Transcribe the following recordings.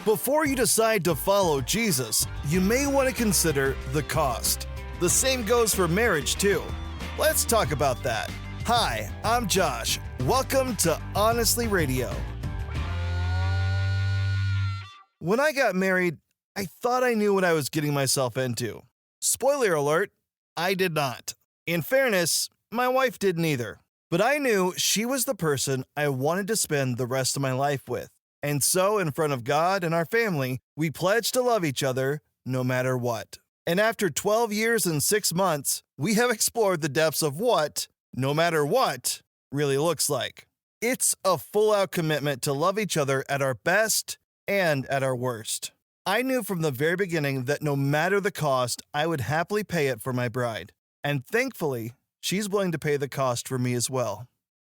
Before you decide to follow Jesus, you may want to consider the cost. The same goes for marriage, too. Let's talk about that. Hi, I'm Josh. Welcome to Honestly Radio. When I got married, I thought I knew what I was getting myself into. Spoiler alert, I did not. In fairness, my wife didn't either. But I knew she was the person I wanted to spend the rest of my life with. And so, in front of God and our family, we pledged to love each other no matter what. And after 12 years and 6 months, we have explored the depths of what, no matter what, really looks like. It's a full-out commitment to love each other at our best and at our worst. I knew from the very beginning that no matter the cost, I would happily pay it for my bride. And thankfully, she's willing to pay the cost for me as well.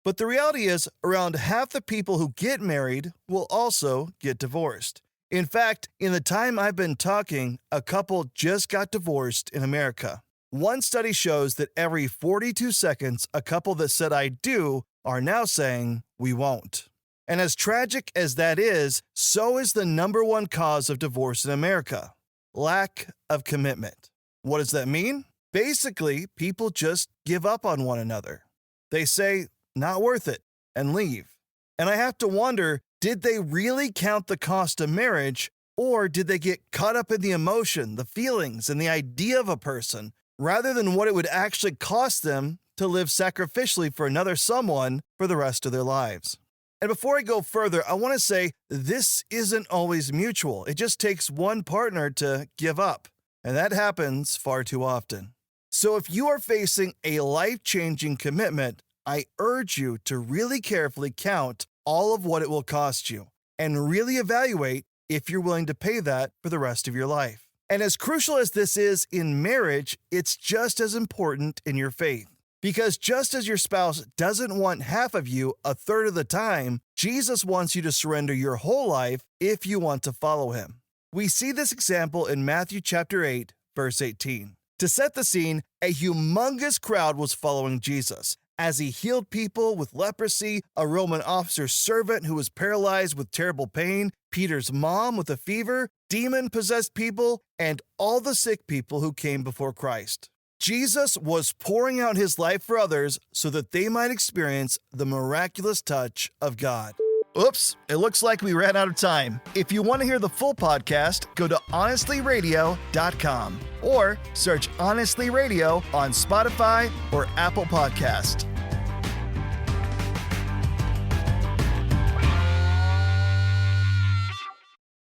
But the reality is, around half the people who get married will also get divorced. In fact, in the time I've been talking, a couple just got divorced in America. One study shows that every 42 seconds, a couple that said "I do" are now saying "we won't." And as tragic as that is, so is the number one cause of divorce in America: lack of commitment. What does that mean? Basically, people just give up on one another. They say, "Not worth it," and leave. And I have to wonder, did they really count the cost of marriage, or did they get caught up in the emotion, the feelings, and the idea of a person, rather than what it would actually cost them to live sacrificially for another someone for the rest of their lives? And before I go further, I want to say this isn't always mutual. It just takes one partner to give up, and that happens far too often. So if you are facing a life-changing commitment, I urge you to really carefully count all of what it will cost you and really evaluate if you're willing to pay that for the rest of your life. And as crucial as this is in marriage, it's just as important in your faith. Because just as your spouse doesn't want half of you a third of the time, Jesus wants you to surrender your whole life if you want to follow him. We see this example in Matthew chapter 8, verse 18. To set the scene, a humongous crowd was following Jesus as he healed people with leprosy, a Roman officer's servant who was paralyzed with terrible pain, Peter's mom with a fever, demon-possessed people, and all the sick people who came before Christ. Jesus was pouring out his life for others so that they might experience the miraculous touch of God. Oops, it looks like we ran out of time. If you want to hear the full podcast, go to honestlyradio.com or search Honestly Radio on Spotify or Apple Podcast.